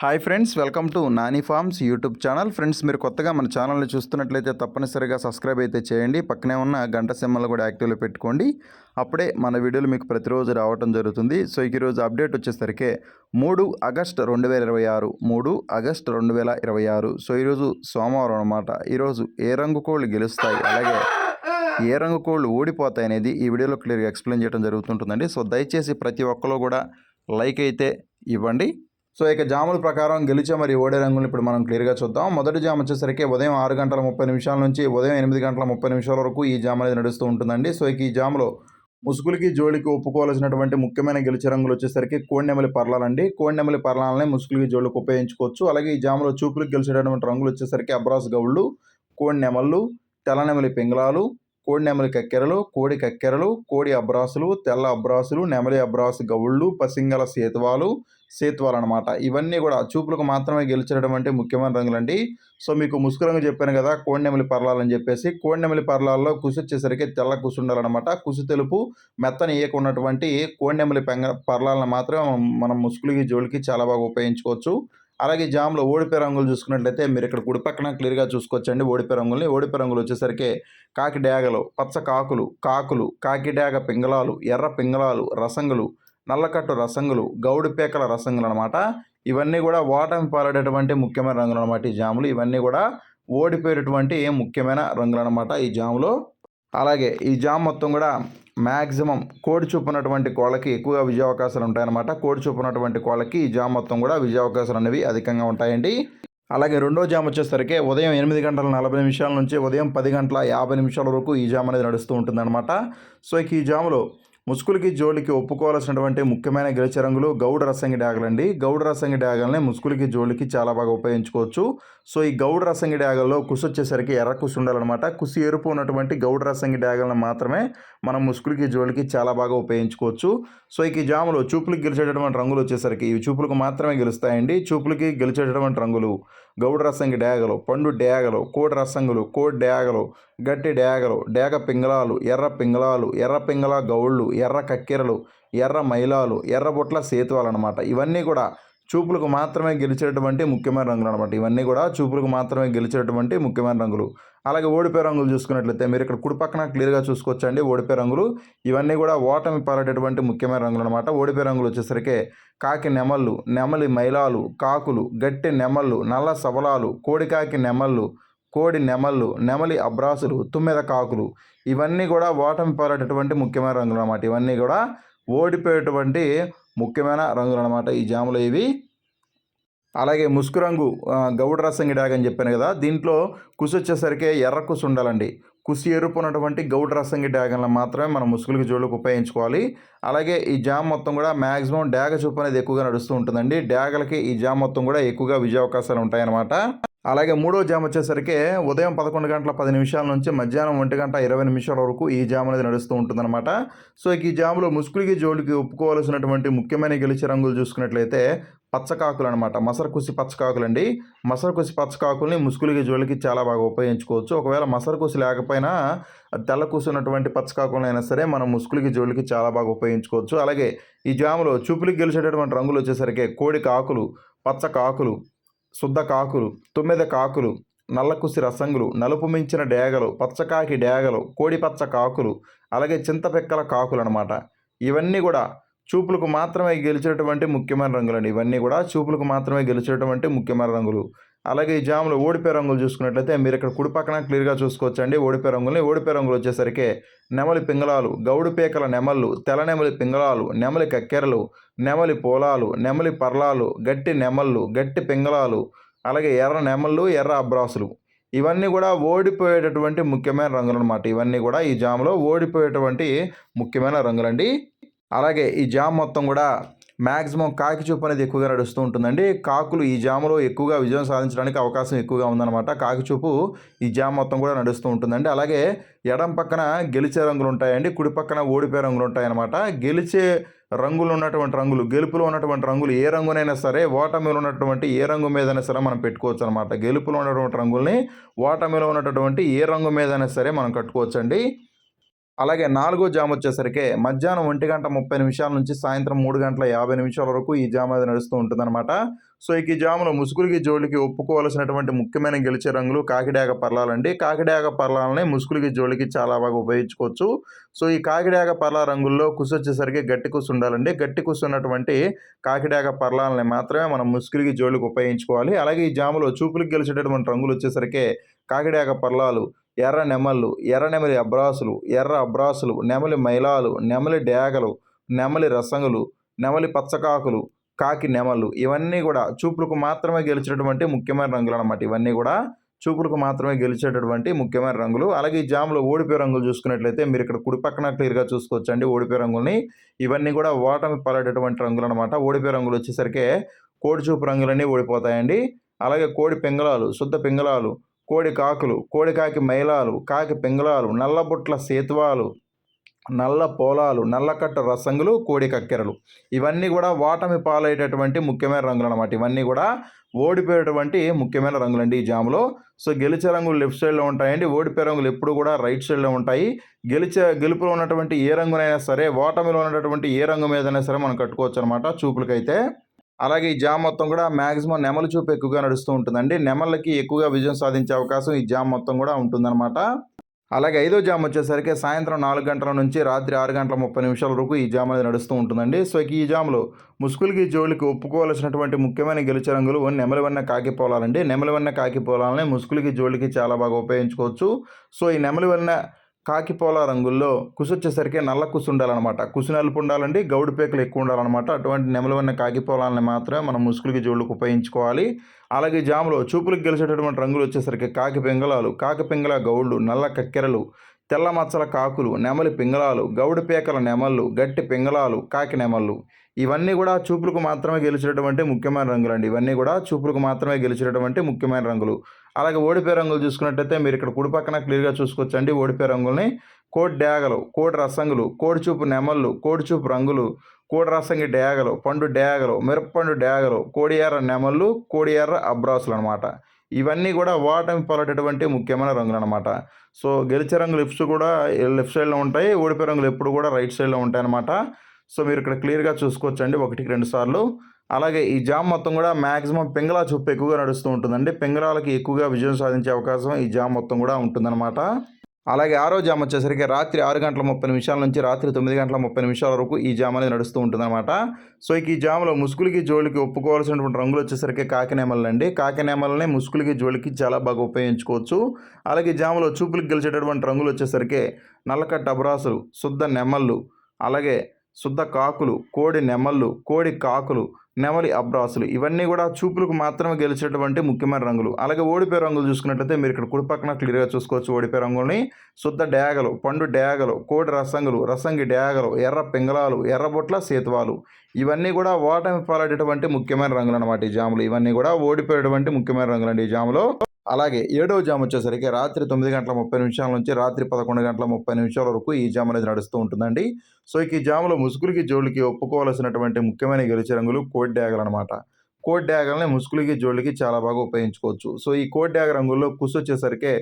Hi friends, welcome to Nani forms YouTube channel. Friends, మీరు కొత్తగా మన ఛానల్ని చూస్తున్నట్లయితే తప్పనిసరిగా సబ్స్క్రైబ్ అయితే చేయండి. పక్కనే ఉన్న గంట సింబల్ కూడా యాక్టివ్లో పెట్టుకోండి. అప్పుడే మన వీడియోలు మీకు ప్రతిరోజు రావడం జరుగుతుంది. సో ఈరోజు అప్డేట్ వచ్చేసరికి 3 ఆగస్టు 2026 3 ఆగస్టు 2026. సో ఈరోజు సోమవారం అనమాట. ఈరోజు ఏ రంగు కోళ్ళు గెలుస్తాయి, అలాగే ఏ రంగు కోళ్ళు ఓడిపోతాయి అనేది ఈ వీడియోలో క్లియర్గా ఎక్స్ప్లెయిన్ చేయడం జరుగుతుంటుందండి. సో దయచేసి ప్రతి ఒక్కరు కూడా లైక్ అయితే ఇవ్వండి. సో ఇక జాముల ప్రకారం గెలిచే మరి ఓడే రంగులను ఇప్పుడు మనం క్లియర్గా చూద్దాం. మొదటి జామ్ వచ్చేసరికి ఉదయం 6 గంటల 30 నిమిషాల నుంచి ఉదయం 8 గంటల 30 నిమిషాల వరకు ఈ జామ్ అనేది నడుస్తూ ఉంటుందండి. సో ఇక ఈ జామ్లో ముసుగులకి జోలికి ఒప్పుకోవాల్సినటువంటి ముఖ్యమైన గెలిచే రంగులు వచ్చేసరికి కోడినెమలి పర్లాలండి. కోడినెమలి పర్లాలనే ముసుగులకి జోలికి ఉపయోగించుకోవచ్చు. అలాగే ఈ జామ్లో చూపులకు గెలిచేటటువంటి రంగులు వచ్చేసరికి అబ్రాస్ గౌళ్ళు, కోడి నెమళ్ళు, తెల్లనెమలి పింగళాలు, కోడి నెమలి కక్కెరలు, కోడి కక్కెరలు, కోడి అబ్రాసులు, తెల్ల అబ్రాసులు, నెమలి అబ్రాసు గౌళ్ళు, పసింగల సేతువాలు అనమాట. ఇవన్నీ కూడా చూపులకు మాత్రమే గెలిచేటటువంటి ముఖ్యమైన రంగులండి. సో మీకు ముసుగు రంగు చెప్పాను కదా, కోడి నెమలి పర్లాలని చెప్పేసి. కోడి నెమలి పర్లాల్లో కుసు వచ్చేసరికి తెల్ల కుసు ఉండాలన్నమాట. కుసు తెలుపు మెత్తని ఈక ఉన్నటువంటి కోడి నెమలి పర్లాలను మాత్రం మనం ముసుగులకి జోలికి చాలా బాగా ఉపయోగించుకోవచ్చు. అలాగే జామ్లో ఓడిపోయే రంగులు చూసుకున్నట్లయితే మీరు ఇక్కడ కుడి పక్కన క్లియర్గా చూసుకోవచ్చండి. ఓడిపోయే రంగులు వచ్చేసరికి కాకి డేగలు, పచ్చ కాకులు, కాకి డేగ పింగళాలు, ఎర్ర పింగళాలు, రసంగులు, నల్లకట్టు రసంగులు, గౌడి పేకల రసంగులు అనమాట. ఇవన్నీ కూడా ఓటమి పాలడేటువంటి ముఖ్యమైన రంగులు అనమాట. ఈ జాములు ఇవన్నీ కూడా ఓడిపోయేటటువంటి ముఖ్యమైన రంగులు అనమాట ఈ జాములో. అలాగే ఈ జామ్ మొత్తం కూడా మ్యాక్సిమం కోడి చూపు ఉన్నటువంటి కోళ్ళకి ఎక్కువగా విజయ అవకాశాలు ఉంటాయన్నమాట. కోడి చూపు ఉన్నటువంటి కోళ్ళకి ఈ జామ్ మొత్తం కూడా విజయ అవకాశాలు అనేవి అధికంగా ఉంటాయండి. అలాగే రెండో జామ్ వచ్చేసరికి ఉదయం 8 గంటల 40 నిమిషాల నుంచి ఉదయం 10 గంటల 50 నిమిషాల వరకు ఈ జామ్ అనేది నడుస్తూ ఉంటుందన్నమాట. సో ఇక ఈ జాములో ముసుగులకి జోలికి ఒప్పుకోవాల్సినటువంటి ముఖ్యమైన గెలిచే రంగులు గౌడ రసంగి డాగలండి. గౌడ రసంగి డాగల్ని ముసుగులకి జోలికి చాలా బాగా ఉపయోగించుకోవచ్చు. సో ఈ గౌడ రసంగి డాగల్లో కుసు వచ్చేసరికి ఎర్ర కుసు ఉండాలన్నమాట. కుసు ఎరుపు ఉన్నటువంటి గౌడ రసంగి డాగలను మాత్రమే మనం ముసుగులకి జోలికి చాలా బాగా ఉపయోగించుకోవచ్చు. సో ఈ జాములో చూపులకు గెలిచేటటువంటి రంగులు వచ్చేసరికి ఇవి చూపులకు మాత్రమే గెలుస్తాయండి. చూపులకి గెలిచేటటువంటి రంగులు గౌడ రసంగి డేగలు, పండు డేగలు, కోడి రసంగులు, కోడి డేగలు, గట్టి డేగలు, డేగ పింగళాలు, ఎర్ర పింగళ గౌళ్ళు, ఎర్ర కక్కెరలు, ఎర్ర మైలాలు, ఎర్రబొట్ల సేతువాలు అనమాట. ఇవన్నీ కూడా చూపులకు మాత్రమే గెలిచేటువంటి ముఖ్యమైన రంగులు అనమాట. ఇవన్నీ కూడా చూపులకు మాత్రమే గెలిచేటువంటి ముఖ్యమైన రంగులు. అలాగే ఓడిపోయే రంగులు చూసుకున్నట్లయితే మీరు ఇక్కడ కుడి పక్కన క్లియర్గా చూసుకోవచ్చండి. ఓడిపోయే రంగులు ఇవన్నీ కూడా ఓటమి పాలేటటువంటి ముఖ్యమైన రంగులు అనమాట. ఓడిపోయే రంగులు వచ్చేసరికి కాకి నెమళ్ళు, నెమలి మైలాలు, కాకులు, గట్టి నెమళ్ళు, నల్ల సవలాలు, కోడికాకి నెమళ్ళు, కోడి నెమళ్ళు, నెమలి అబ్రాసులు, తుమ్మెద కాకులు, ఇవన్నీ కూడా ఓటమి పాలేటటువంటి ముఖ్యమైన రంగులు అనమాట. ఇవన్నీ కూడా ఓడిపోయేటువంటి ముఖ్యమైన రంగులు అనమాట ఈ జాములు ఇవి. అలాగే ముసుగు రంగు గౌడ రసంగి డాగ్ అని చెప్పాను కదా, దీంట్లో కుసు వచ్చేసరికి ఎర్ర కుసు ఉండాలండి. కుసి ఎరుపు ఉన్నటువంటి గౌడ రసంగి డాగలను మాత్రమే మనం ముసుగులకి జోళ్ళకు ఉపయోగించుకోవాలి. అలాగే ఈ జామ్ మొత్తం కూడా మ్యాక్సిమం డాగ చూపు అనేది ఎక్కువగా నడుస్తూ ఉంటుందండి. డాగలకి ఈ జామ్ మొత్తం కూడా ఎక్కువగా విజయ అవకాశాలు ఉంటాయన్నమాట. అలాగే మూడో జామ్ వచ్చేసరికి ఉదయం 11 గంటల 10 నిమిషాల నుంచి మధ్యాహ్నం 1 గంట 20 నిమిషాల వరకు ఈ జామ్ అనేది నడుస్తూ ఉంటుందన్నమాట. సో ఈ జాములో ముసుగులకి జోలికి ఒప్పుకోవాల్సినటువంటి ముఖ్యమైన గెలిచే రంగులు చూసుకున్నట్లయితే పచ్చకాకులు అనమాట. మసరకుసి పచ్చకాకులండి. మసరకుసి పచ్చకాకుల్ని ముసుగులకి జోలికి చాలా బాగా ఉపయోగించుకోవచ్చు. ఒకవేళ మసరకుసి లేకపోయినా తెల్ల కూసున్నటువంటి పచ్చకాకులైనా సరే మనం ముసుగులకి జోలికి చాలా బాగా ఉపయోగించుకోవచ్చు. అలాగే ఈ జాములో చూపులకి గెలిచేటటువంటి రంగులు వచ్చేసరికి కోడి కాకులు, పచ్చ కాకులు, శుద్ధ కాకులు, తుమ్మెద కాకులు, నల్లకుసి రసంగులు, నలుపు మించిన డేగలు, పచ్చకాకి డేగలు, కోడి పచ్చ కాకులు, అలాగే చింతపెక్కల కాకులు అనమాట. ఇవన్నీ కూడా చూపులకు మాత్రమే గెలిచేటటువంటి ముఖ్యమైన రంగులండి. ఇవన్నీ కూడా చూపులకు మాత్రమే గెలిచేటటువంటి ముఖ్యమైన రంగులు. అలాగే ఈ జాములో ఓడిపోయే రంగులు చూసుకున్నట్లయితే మీరు ఇక్కడ కుడి పక్కన క్లియర్గా చూసుకోవచ్చండి. ఓడిపోయే రంగులు వచ్చేసరికి నెమలి పింగళాలు, గౌడు పేకల నెమళ్ళు, తెల్ల నెమలి పింగళాలు, నెమలి కక్కెరలు, నెమలి పోలాలు, నెమలి పర్లాలు, గట్టి నెమళ్ళు, గట్టి పింగళాలు, అలాగే ఎర్ర నెమళ్ళు, ఎర్ర అబ్రాసులు, ఇవన్నీ కూడా ఓడిపోయేటటువంటి ముఖ్యమైన రంగులు అనమాట. ఇవన్నీ కూడా ఈ జాములో ఓడిపోయేటువంటి ముఖ్యమైన రంగులండి. అలాగే ఈ జామ్ మొత్తం కూడా మ్యాక్సిమం కాకి చూపు అనేది ఎక్కువగా నడుస్తూ ఉంటుందండి. కాకులు ఈ జాములో ఎక్కువగా విజయం సాధించడానికి అవకాశం ఎక్కువగా ఉందన్నమాట. కాకి చూపు ఈ జామ్ మొత్తం కూడా నడుస్తూ ఉంటుందండి. అలాగే ఎడం పక్కన గెలిచే రంగులు ఉంటాయండి, కుడి పక్కన ఓడిపోయే రంగులు ఉంటాయన్నమాట. గెలిచే రంగులు ఉన్నటువంటి రంగులు, గెలుపులో ఉన్నటువంటి రంగులు ఏ రంగునైనా సరే ఓటమిలో ఉన్నటువంటి ఏ రంగు మీదైనా సరే మనం పెట్టుకోవచ్చు అనమాట. గెలుపులో ఉన్నటువంటి రంగుల్ని ఓటమిలో ఉన్నటువంటి ఏ రంగు మీదైనా సరే మనం కట్టుకోవచ్చండి. అలాగే నాలుగో జామ్ వచ్చేసరికి మధ్యాహ్నం 1 గంట 30 నిమిషాల నుంచి సాయంత్రం 3 గంటల 50 నిమిషాల వరకు ఈ జామ్ అది నడుస్తూ ఉంటుందన్నమాట. సో ఇక ఈ జాములో ముసుగులకి జోలికి ఒప్పుకోవాల్సినటువంటి ముఖ్యమైన గెలిచే రంగులు కాకిడాక పర్లాలండి. కాకిడాక పర్లాలని ముసుగులకి జోలికి చాలా బాగా ఉపయోగించుకోవచ్చు. సో ఈ కాకిడాక పర్లా రంగుల్లో కుసొచ్చేసరికి గట్టి కుసు ఉండాలండి. గట్టి కుసు ఉన్నటువంటి కాకిడాక పర్లాలని మాత్రమే మనం ముసుగులకి జోలికి ఉపయోగించుకోవాలి. అలాగే ఈ జాములో చూపులకు గెలిచేటటువంటి రంగులు వచ్చేసరికి కాకిడాక పర్లాలు, ఎర్ర నెమళ్ళు, ఎర్ర నెమలి అబ్రాసులు, ఎర్ర అబ్రాసులు, నెమలి మైలాలు, నెమలి డేగలు, నెమలి రసంగులు, నెమలి పచ్చకాకులు, కాకి నెమళ్ళు ఇవన్నీ కూడా చూపులకు మాత్రమే గెలిచేటటువంటి ముఖ్యమైన రంగులు అనమాట. ఇవన్నీ కూడా చూపులకు మాత్రమే గెలిచేటటువంటి ముఖ్యమైన రంగులు. అలాగే ఈ జామ్లో ఓడిపోయే రంగులు చూసుకున్నట్లయితే మీరు ఇక్కడ కుడి పక్కన క్లియర్గా చూసుకోవచ్చండి ఓడిపోయే రంగుల్ని. ఇవన్నీ కూడా ఓటమి పాలైనటువంటి రంగులు అనమాట. ఓడిపోయే రంగులు వచ్చేసరికి కోడి చూపు రంగులన్నీ ఓడిపోతాయండి. అలాగే కోడి పింగళాలు, శుద్ధ పింగళాలు, కోడి కాకులు, కోడి కాకి మైలాలు, కాకి పింగళాలు, నల్లబుట్ల సేతువాలు, నల్ల పోలాలు, నల్లకట్ట రసంగులు, కోడి కక్కెరలు ఇవన్నీ కూడా ఓటమి పాలయ్యేటటువంటి ముఖ్యమైన రంగులు అనమాట. ఇవన్నీ కూడా ఓడిపోయేటువంటి ముఖ్యమైన రంగులండి ఈ జాములో. సో గెలిచే రంగులు లెఫ్ట్ సైడ్లో ఉంటాయండి. ఓడిపోయే రంగులు ఎప్పుడు కూడా రైట్ సైడ్లో ఉంటాయి. గెలుపులో ఉన్నటువంటి ఏ రంగునైనా సరే, ఓటమిలో ఉన్నటువంటి ఏ రంగు మీదైనా సరే మనం కట్టుకోవచ్చు అనమాట చూపులకైతే. అలాగే ఈ జామ్ మొత్తం కూడా మ్యాక్సిమం నెమలి చూపు ఎక్కువగా నడుస్తూ ఉంటుందండి. నెమళ్ళకి ఎక్కువగా విజయం సాధించే అవకాశం ఈ జామ్ మొత్తం కూడా ఉంటుందన్నమాట. అలాగే ఐదో జామ్ వచ్చేసరికి సాయంత్రం 4 గంటల నుంచి రాత్రి 6 గంటల 30 వరకు ఈ జామ్ అనేది నడుస్తూ ఉంటుందండి. సో ఈ జామ్లో ముసుగులకి జోలికి ఒప్పుకోవాల్సినటువంటి ముఖ్యమైన గెలిచే రంగులు నెమలివన్న కాకి పోలాలండి. నెమలివన్న కాకి పోలాలని ముసుగులకి జోలికి చాలా బాగా ఉపయోగించుకోవచ్చు. సో ఈ నెమలివన్న కాకిపోల రంగుల్లో కుసు వచ్చేసరికి నల్ల కుసు ఉండాలన్నమాట. కుసు నలుపు ఉండాలండి, గౌడు పేకలు ఎక్కువ ఉండాలన్నమాట. అటువంటి నెమలివన్న కాకిపోలాలని మాత్రమే మనం ముసుగులకి జోళ్ళకు ఉపయోగించుకోవాలి. అలాగే జాములో చూపులకు గెలిచేటటువంటి రంగులు వచ్చేసరికి కాకి పింగళాలు, కాకి పింగళ గౌళ్ళు, నల్ల కక్కెరలు, తెల్ల మచ్చల కాకులు, నెమలి పింగళాలు, గౌడు పేకల నెమళ్ళు, గట్టి పింగళాలు, కాకి నెమళ్ళు ఇవన్నీ కూడా చూపులకు మాత్రమే గెలిచేటటువంటి ముఖ్యమైన రంగులండి. ఇవన్నీ కూడా చూపులకు మాత్రమే గెలిచేటటువంటి ముఖ్యమైన రంగులు. అలాగే ఓడిపోయే రంగులు చూసుకున్నట్టయితే మీరు ఇక్కడ కుడి పక్కన క్లియర్గా చూసుకోవచ్చండి ఓడిపోయే రంగుల్ని. కోడి డేగలు, కోడి రసంగులు, కోడి చూపు నెమళ్ళు, కోడి చూపు రంగులు, కోడి రసంగి డేగలు, పండు డేగలు, మిరపపండు డేగలు, కోడి ఎర్ర నెమళ్ళు, కోడి ఎర్ర అబ్రాసులు అనమాట. ఇవన్నీ కూడా ఓటమి పాలైనటువంటి ముఖ్యమైన రంగులు అనమాట. సో గెలిచే రంగులు లెఫ్ట్ సైడ్లో ఉంటాయి. ఓడిపోయే రంగులు ఎప్పుడు కూడా రైట్ సైడ్లో ఉంటాయి అనమాట. సో మీరు ఇక్కడ క్లియర్గా చూసుకోవచ్చండి 1-2 సార్లు. అలాగే ఈ జామ్ మొత్తం కూడా మ్యాక్సిమం పింగళా చూపు ఎక్కువగా నడుస్తూ ఉంటుందండి. పింగళాలకి ఎక్కువగా విజయం సాధించే అవకాశం ఈ జామ్ మొత్తం కూడా ఉంటుందన్నమాట. అలాగే ఆరో జామ్ వచ్చేసరికి రాత్రి 6 గంటల 30 నుంచి రాత్రి 9 గంటల 30 వరకు ఈ జామ్ అనేది నడుస్తూ ఉంటుందన్నమాట. సో ఈ జామ్లో ముసుగులకి జోలికి ఒప్పుకోవాల్సినటువంటి రంగులు వచ్చేసరికి కాకినేమలు అండి. కాకినేమలని ముసుగులకి జోలికి చాలా బాగా ఉపయోగించుకోవచ్చు. అలాగే ఈ జామ్లో చూపులకు గెలిచేటటువంటి రంగులు వచ్చేసరికి నల్లకట్ట అబ్రాసులు, శుద్ధ నెమళ్ళు, అలాగే శుద్ధ కాకులు, కోడి నెమళ్ళు, కోడి కాకులు, నెమలి అబ్రాసులు ఇవన్నీ కూడా చూపులకు మాత్రమే గెలిచేటువంటి ముఖ్యమైన రంగులు. అలాగే ఓడిపోయే రంగులు చూసుకున్నట్లయితే మీరు ఇక్కడ కుడి పక్కన క్లియర్గా చూసుకోవచ్చు ఓడిపోయే రంగుల్ని. శుద్ధ డేగలు, పండు డేగలు, కోడి రసంగులు, రసంగి డేగలు, ఎర్ర పింగళాలు, ఎర్రబొట్ల సేతువాలు ఇవన్నీ కూడా ఓటమి పాలైనటువంటి ముఖ్యమైన రంగులు అనమాట. ఈ జాములు ఇవన్నీ కూడా ఓడిపోయేటువంటి ముఖ్యమైన రంగులు అండి ఈ జాములో. అలాగే ఏడవ జామ్ వచ్చేసరికి రాత్రి 9 గంటల 30 నుంచి రాత్రి 11 గంటల 30 వరకు ఈ జామ్ అనేది నడుస్తూ ఉంటుందండి. సో ఈ జాములో ముసుగులకి జోళ్ళకి ఒప్పుకోవాల్సినటువంటి ముఖ్యమైన గెలిచే రంగులు కోడి డ్యాగలు అనమాట. కోడి డ్యాగల్ని ముసుగులకి జోళ్ళకి చాలా బాగా ఉపయోగించుకోవచ్చు. సో ఈ కోడి డ్యాగ రంగుల్లో కుసు వచ్చేసరికి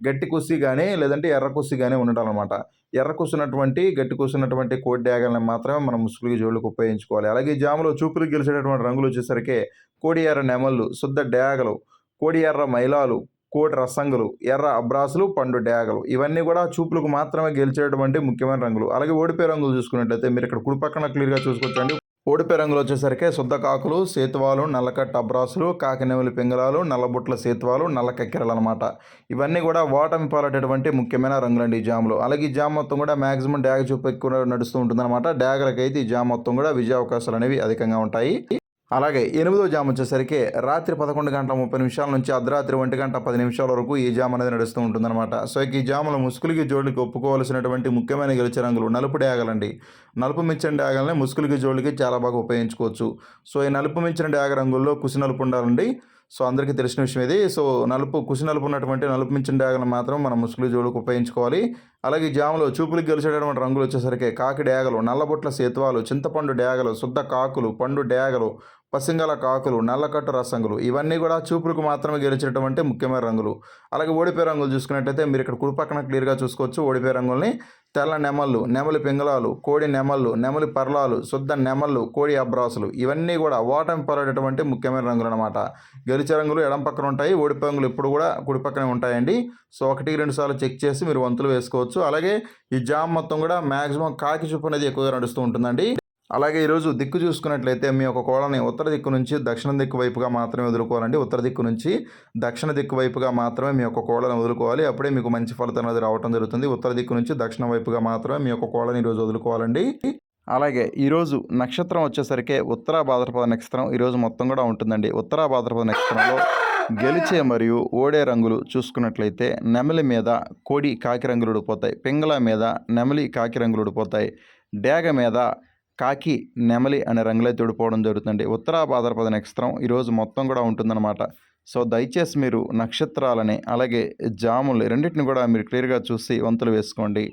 గట్టి కుస్సి కానీ లేదంటే ఎర్ర కుస్సి కానీ ఉండాలన్నమాట. ఎర్ర కుసినటువంటి గట్టి కుసినటువంటి కోడి డ్యాగల్ని మాత్రమే మనం ముసుగులకి జోళ్ళకి ఉపయోగించుకోవాలి. అలాగే ఈ జాములో చూపులకు గెలిచేటటువంటి రంగులు వచ్చేసరికి కోడి ఎర్ర నెమళ్ళు, శుద్ధ డ్యాగలు, కోడి ఎర్ర మైలాలు, కోడి రసంగులు, ఎర్ర అబ్రాసులు, పండు డేగలు ఇవన్నీ కూడా చూపులకు మాత్రమే గెలిచేటువంటి ముఖ్యమైన రంగులు. అలాగే ఓడిపోయే రంగులు చూసుకున్నట్లయితే మీరు ఇక్కడ కుడి పక్కన క్లియర్గా చూసుకోవచ్చండి. ఓడిపోయే రంగులు వచ్చేసరికి శుద్ధ కాకులు, సేతువాలు, నల్లకట్ట అబ్రాసులు, కాకినెమలి పింగళాలు, నల్లబుట్ల సేతువాలు, నల్ల కక్కెరలు అనమాట. ఇవన్నీ కూడా ఓటమి పాలైనటువంటి ముఖ్యమైన రంగులండి ఈ జామ్లో. అలాగే ఈ జామ్ మొత్తం కూడా మ్యాక్సిమం డ్యాగ చూపు ఎక్కువ నడుస్తూ ఉంటుందన్నమాట. డ్యాగలకైతే ఈ జామ్ మొత్తం కూడా విజయ అవకాశాలు అనేవి అధికంగా ఉంటాయి. అలాగే 8వ జామ్ వచ్చేసరికి రాత్రి 11 గంటల 30 నుంచి అర్ధరాత్రి 1 గంట 10 వరకు ఈ జామ్ అనేది నడుస్తూ ఉంటుందన్నమాట. సో ఈ జాములో ముసుగులకి జోళ్ళకి ఒప్పుకోవాల్సినటువంటి ముఖ్యమైన గెలిచే రంగులు నలుపు డ్యాగలండి. నలుపు మించిన డ్యాగల్ని ముసుగులకి జోళ్ళకి చాలా బాగా ఉపయోగించుకోవచ్చు. సో ఈ నలుపు మించిన డ్యాగ రంగుల్లో కుసి నలుపు ఉండాలండి. సో అందరికీ తెలిసిన విషయం ఇది. సో కుసి నలుపు ఉన్నటువంటి నలుపు మించిన డ్యాగలను మాత్రం మనం ముసుగుల జోళ్ళకి ఉపయోగించుకోవాలి. అలాగే ఈ జాములో చూపులకు గెలిచేటటువంటి రంగులు వచ్చేసరికి కాకి డ్యాగలు, నల్లబొట్ల సేతువాలు, చింతపండు డ్యాగలు, శుద్ధ కాకులు, పండు డ్యాగలు, పసింగల కాకులు, నల్లకట్టు రసంగులు ఇవన్నీ కూడా చూపులకు మాత్రమే గెలిచినటువంటి ముఖ్యమైన రంగులు. అలాగే ఓడిపోయే రంగులు చూసుకున్నట్టయితే మీరు ఇక్కడ కుడి పక్కన క్లియర్గా చూసుకోవచ్చు. ఓడిపోయే రంగుల్ని తెల్ల నెమళ్ళు, నెమలి పింగళాలు, కోడి నెమళ్ళు, నెమలి పర్లాలు, శుద్ధ నెమళ్ళు, కోడి అబ్రాసులు ఇవన్నీ కూడా ఓటమి పాలైనటువంటి ముఖ్యమైన రంగులు అనమాట. గెలిచే రంగులు ఎడం పక్కన ఉంటాయి, ఓడిపోయే రంగులు ఎప్పుడు కూడా కుడి పక్కనే ఉంటాయండి. సో 1-2 సార్లు చెక్ చేసి మీరు వంతులు వేసుకోవచ్చు. అలాగే ఈ జామ్ మొత్తం కూడా మ్యాక్సిమం కాకి చూపు అనేది ఎక్కువగా నడుస్తూ ఉంటుందండి. అలాగే ఈరోజు దిక్కు చూసుకున్నట్లయితే మీ యొక్క కోళ్ళని ఉత్తర దిక్కు నుంచి దక్షిణ దిక్కు వైపుగా మాత్రమే వదులుకోవాలండి. ఉత్తర దిక్కు నుంచి దక్షిణ దిక్కు వైపుగా మాత్రమే మీ యొక్క కోళ్ళని వదులుకోవాలి. అప్పుడే మీకు మంచి ఫలితం అనేది రావడం జరుగుతుంది. ఉత్తర దిక్కు నుంచి దక్షిణ వైపుగా మాత్రమే మీ యొక్క కోళ్ళని ఈరోజు వదులుకోవాలండి. అలాగే ఈరోజు నక్షత్రం వచ్చేసరికి ఉత్తర భాద్రపద నక్షత్రం ఈరోజు మొత్తం కూడా ఉంటుందండి. ఉత్తర భాద్రపద నక్షత్రంలో గెలిచే మరియు ఓడే రంగులు చూసుకున్నట్లయితే నెమలి మీద కోడి కాకి రంగులు ఉడిపోతాయి, పింగళ మీద నెమలి కాకి రంగులు ఉడిపోతాయి, డేగ మీద కాకి నెమలి అనే రంగులైతే ఉడిపోవడం జరుగుతుంది. ఉత్తర భాద్రపద నక్షత్రం ఈరోజు మొత్తం కూడా ఉంటుందన్నమాట. సో దయచేసి మీరు నక్షత్రాలని అలాగే జాములు రెండింటిని కూడా మీరు క్లియర్గా చూసి వంతులు వేసుకోండి.